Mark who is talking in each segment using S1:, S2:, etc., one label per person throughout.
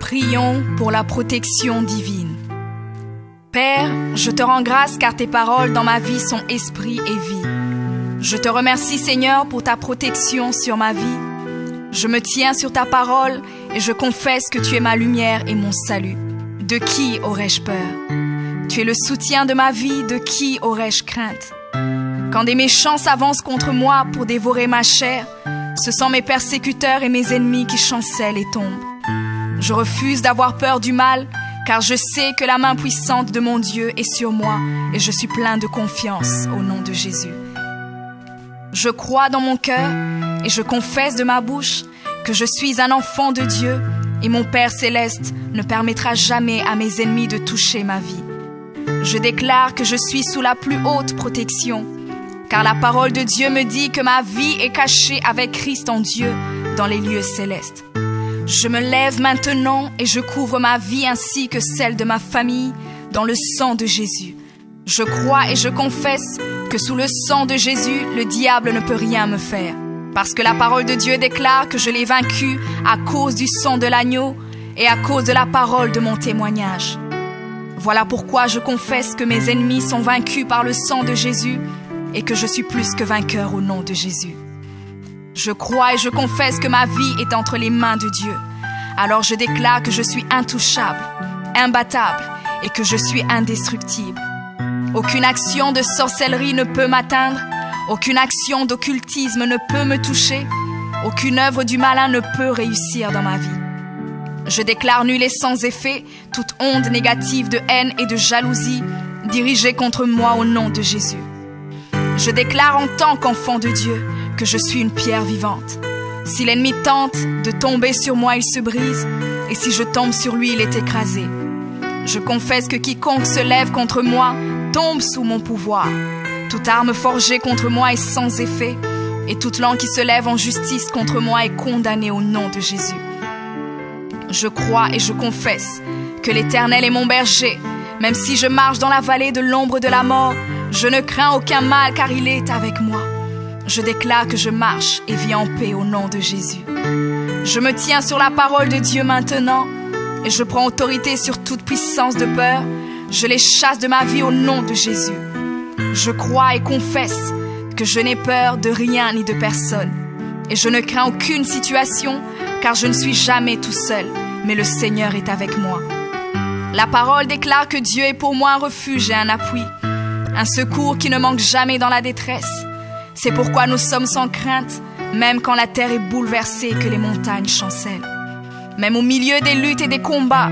S1: Prions pour la protection divine. Père, je te rends grâce car tes paroles dans ma vie sont esprit et vie. Je te remercie Seigneur pour ta protection sur ma vie. Je me tiens sur ta parole et je confesse que tu es ma lumière et mon salut. De qui aurais-je peur? Tu es le soutien de ma vie, de qui aurais-je crainte? Quand des méchants s'avancent contre moi pour dévorer ma chair, ce sont mes persécuteurs et mes ennemis qui chancellent et tombent. Je refuse d'avoir peur du mal, car je sais que la main puissante de mon Dieu est sur moi et je suis plein de confiance au nom de Jésus. Je crois dans mon cœur et je confesse de ma bouche que je suis un enfant de Dieu et mon Père céleste ne permettra jamais à mes ennemis de toucher ma vie. Je déclare que je suis sous la plus haute protection, car la parole de Dieu me dit que ma vie est cachée avec Christ en Dieu dans les lieux célestes. Je me lève maintenant et je couvre ma vie ainsi que celle de ma famille dans le sang de Jésus. Je crois et je confesse que sous le sang de Jésus, le diable ne peut rien me faire. Parce que la parole de Dieu déclare que je l'ai vaincu à cause du sang de l'agneau et à cause de la parole de mon témoignage. Voilà pourquoi je confesse que mes ennemis sont vaincus par le sang de Jésus et que je suis plus que vainqueur au nom de Jésus. Je crois et je confesse que ma vie est entre les mains de Dieu. Alors je déclare que je suis intouchable, imbattable et que je suis indestructible. Aucune action de sorcellerie ne peut m'atteindre, aucune action d'occultisme ne peut me toucher, aucune œuvre du malin ne peut réussir dans ma vie. Je déclare nul et sans effet toute onde négative de haine et de jalousie dirigée contre moi au nom de Jésus. Je déclare en tant qu'enfant de Dieu que je suis une pierre vivante. Si l'ennemi tente de tomber sur moi, il se brise, et si je tombe sur lui, il est écrasé. Je confesse que quiconque se lève contre moi tombe sous mon pouvoir. Toute arme forgée contre moi est sans effet, et toute langue qui se lève en justice contre moi est condamnée au nom de Jésus. Je crois et je confesse que l'Éternel est mon berger. Même si je marche dans la vallée de l'ombre de la mort, je ne crains aucun mal car il est avec moi. Je déclare que je marche et vis en paix au nom de Jésus. Je me tiens sur la parole de Dieu maintenant et je prends autorité sur toute puissance de peur. Je les chasse de ma vie au nom de Jésus. Je crois et confesse que je n'ai peur de rien ni de personne. Et je ne crains aucune situation car je ne suis jamais tout seul, mais le Seigneur est avec moi. La parole déclare que Dieu est pour moi un refuge et un appui, un secours qui ne manque jamais dans la détresse. C'est pourquoi nous sommes sans crainte, même quand la terre est bouleversée et que les montagnes chancellent. Même au milieu des luttes et des combats,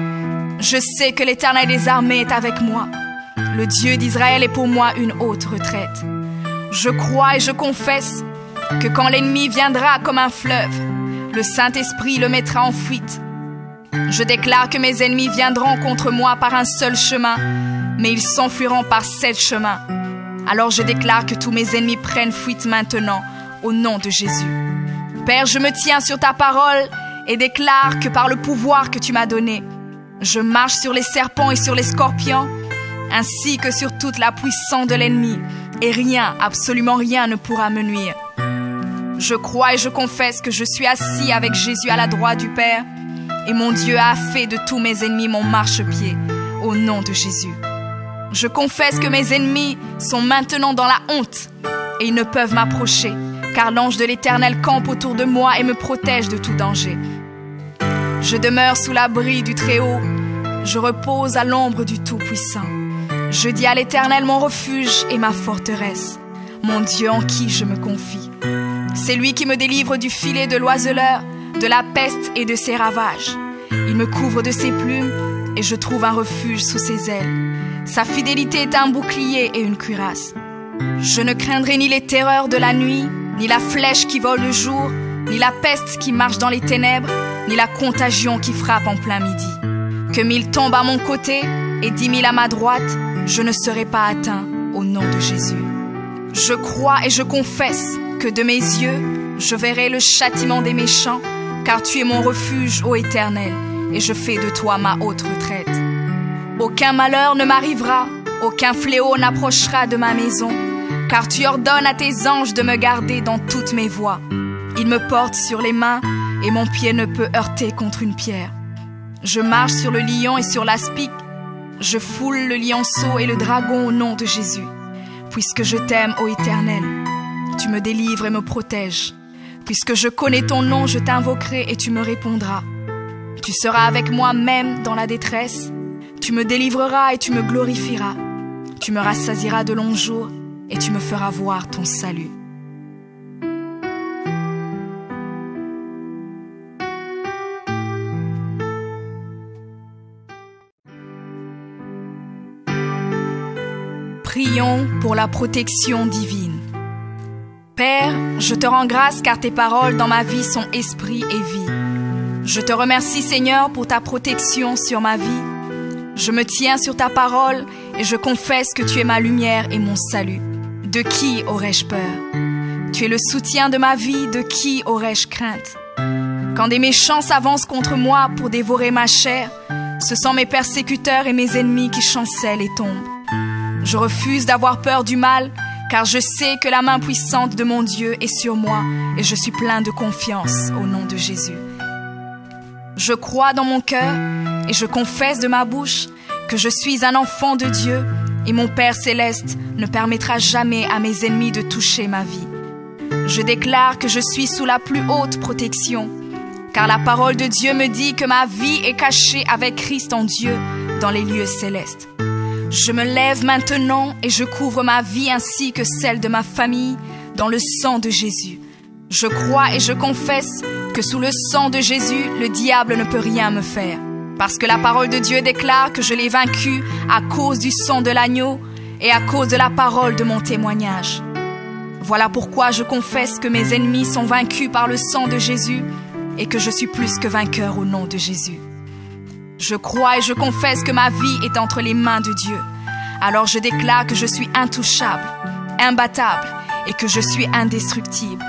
S1: je sais que l'Éternel des armées est avec moi. Le Dieu d'Israël est pour moi une haute retraite. Je crois et je confesse que quand l'ennemi viendra comme un fleuve, le Saint-Esprit le mettra en fuite. Je déclare que mes ennemis viendront contre moi par un seul chemin, mais ils s'enfuiront par 7 chemins. Alors je déclare que tous mes ennemis prennent fuite maintenant, au nom de Jésus. Père, je me tiens sur ta parole et déclare que par le pouvoir que tu m'as donné, je marche sur les serpents et sur les scorpions, ainsi que sur toute la puissance de l'ennemi, et rien, absolument rien ne pourra me nuire. Je crois et je confesse que je suis assis avec Jésus à la droite du Père, et mon Dieu a fait de tous mes ennemis mon marchepied, au nom de Jésus. Je confesse que mes ennemis sont maintenant dans la honte et ils ne peuvent m'approcher, car l'ange de l'Éternel campe autour de moi et me protège de tout danger. Je demeure sous l'abri du Très-Haut, je repose à l'ombre du Tout-Puissant. Je dis à l'Éternel mon refuge et ma forteresse, mon Dieu en qui je me confie. C'est lui qui me délivre du filet de l'oiseleur, de la peste et de ses ravages. Il me couvre de ses plumes et je trouve un refuge sous ses ailes. Sa fidélité est un bouclier et une cuirasse. Je ne craindrai ni les terreurs de la nuit, ni la flèche qui vole le jour, ni la peste qui marche dans les ténèbres, ni la contagion qui frappe en plein midi. Que 1000 tombent à mon côté et 10 000 à ma droite, je ne serai pas atteint au nom de Jésus. Je crois et je confesse que de mes yeux, je verrai le châtiment des méchants, car tu es mon refuge, ô Éternel, et je fais de toi ma haute retraite. Aucun malheur ne m'arrivera, aucun fléau n'approchera de ma maison, car tu ordonnes à tes anges de me garder dans toutes mes voies. Ils me portent sur les mains et mon pied ne peut heurter contre une pierre. Je marche sur le lion et sur l'aspic. Je foule le lionceau et le dragon au nom de Jésus. Puisque je t'aime, ô Éternel, tu me délivres et me protèges. Puisque je connais ton nom, je t'invoquerai et tu me répondras. Tu seras avec moi même dans la détresse. Tu me délivreras et tu me glorifieras. Tu me rassasieras de longs jours et tu me feras voir ton salut. Prions pour la protection divine. Père, je te rends grâce car tes paroles dans ma vie sont esprit et vie. Je te remercie Seigneur pour ta protection sur ma vie. Je me tiens sur ta parole et je confesse que tu es ma lumière et mon salut. De qui aurais-je peur? Tu es le soutien de ma vie, de qui aurais-je crainte? Quand des méchants s'avancent contre moi pour dévorer ma chair, ce sont mes persécuteurs et mes ennemis qui chancellent et tombent. Je refuse d'avoir peur du mal, car je sais que la main puissante de mon Dieu est sur moi et je suis plein de confiance au nom de Jésus. Je crois dans mon cœur et je confesse de ma bouche que je suis un enfant de Dieu et mon Père céleste ne permettra jamais à mes ennemis de toucher ma vie. Je déclare que je suis sous la plus haute protection, car la parole de Dieu me dit que ma vie est cachée avec Christ en Dieu dans les lieux célestes. Je me lève maintenant et je couvre ma vie ainsi que celle de ma famille dans le sang de Jésus. Je crois et je confesse que sous le sang de Jésus, le diable ne peut rien me faire. Parce que la parole de Dieu déclare que je l'ai vaincu à cause du sang de l'agneau et à cause de la parole de mon témoignage. Voilà pourquoi je confesse que mes ennemis sont vaincus par le sang de Jésus et que je suis plus que vainqueur au nom de Jésus. Je crois et je confesse que ma vie est entre les mains de Dieu. Alors je déclare que je suis intouchable, imbattable et que je suis indestructible.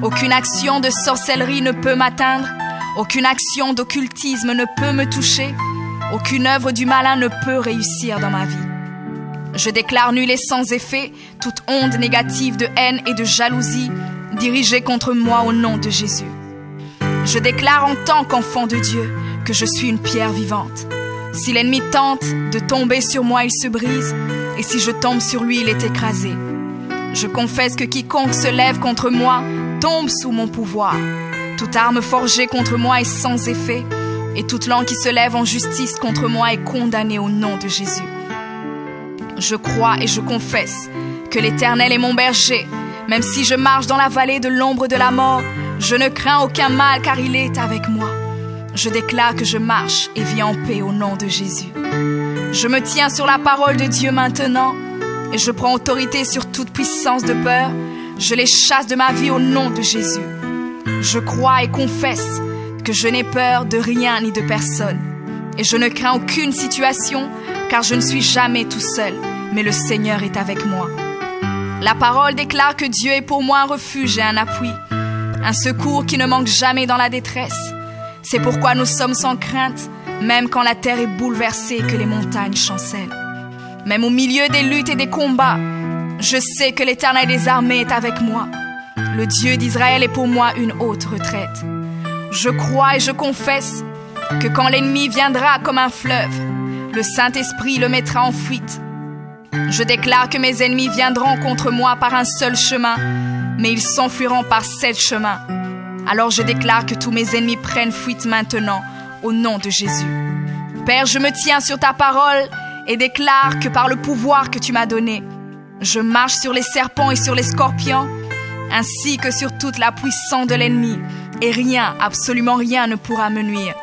S1: Aucune action de sorcellerie ne peut m'atteindre, aucune action d'occultisme ne peut me toucher, aucune œuvre du malin ne peut réussir dans ma vie. Je déclare nul et sans effet toute onde négative de haine et de jalousie dirigée contre moi au nom de Jésus. Je déclare en tant qu'enfant de Dieu que je suis une pierre vivante. Si l'ennemi tente de tomber sur moi, il se brise, et si je tombe sur lui, il est écrasé. Je confesse que quiconque se lève contre moi tombe sous mon pouvoir. Toute arme forgée contre moi est sans effet, et toute langue qui se lève en justice contre moi est condamnée au nom de Jésus. Je crois et je confesse que l'Éternel est mon berger. Même si je marche dans la vallée de l'ombre de la mort, je ne crains aucun mal car il est avec moi. Je déclare que je marche et vis en paix au nom de Jésus. Je me tiens sur la parole de Dieu maintenant et je prends autorité sur toute puissance de peur. Je les chasse de ma vie au nom de Jésus. Je crois et confesse que je n'ai peur de rien ni de personne. Et je ne crains aucune situation car je ne suis jamais tout seul, mais le Seigneur est avec moi. La parole déclare que Dieu est pour moi un refuge et un appui, un secours qui ne manque jamais dans la détresse. C'est pourquoi nous sommes sans crainte, même quand la terre est bouleversée et que les montagnes chancellent. Même au milieu des luttes et des combats, je sais que l'Éternel des armées est avec moi. Le Dieu d'Israël est pour moi une haute retraite. Je crois et je confesse que quand l'ennemi viendra comme un fleuve, le Saint-Esprit le mettra en fuite. Je déclare que mes ennemis viendront contre moi par un seul chemin, mais ils s'enfuiront par 7 chemins. Alors je déclare que tous mes ennemis prennent fuite maintenant, au nom de Jésus. Père, je me tiens sur ta parole et déclare que par le pouvoir que tu m'as donné, je marche sur les serpents et sur les scorpions, ainsi que sur toute la puissance de l'ennemi, et rien, absolument rien ne pourra me nuire.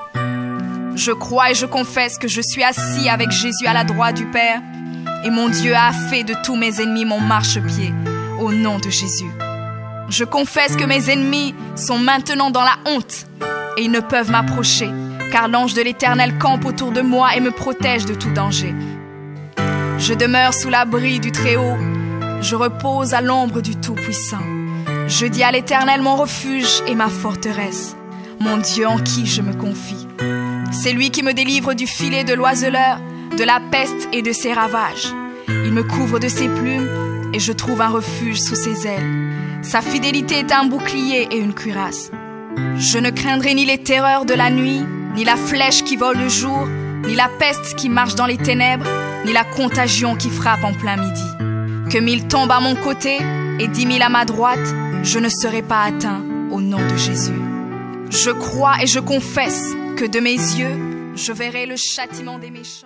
S1: Je crois et je confesse que je suis assis avec Jésus à la droite du Père, et mon Dieu a fait de tous mes ennemis mon marchepied, au nom de Jésus. Je confesse que mes ennemis sont maintenant dans la honte, et ils ne peuvent m'approcher, car l'ange de l'Éternel campe autour de moi et me protège de tout danger. Je demeure sous l'abri du Très-Haut, je repose à l'ombre du Tout-Puissant. Je dis à l'Éternel mon refuge et ma forteresse, mon Dieu en qui je me confie. C'est lui qui me délivre du filet de l'oiseleur, de la peste et de ses ravages. Il me couvre de ses plumes et je trouve un refuge sous ses ailes. Sa fidélité est un bouclier et une cuirasse. Je ne craindrai ni les terreurs de la nuit, ni la flèche qui vole le jour, ni la peste qui marche dans les ténèbres, ni la contagion qui frappe en plein midi. Que 1000 tombent à mon côté et 10 000 à ma droite, je ne serai pas atteint au nom de Jésus. Je crois et je confesse que de mes yeux, je verrai le châtiment des méchants.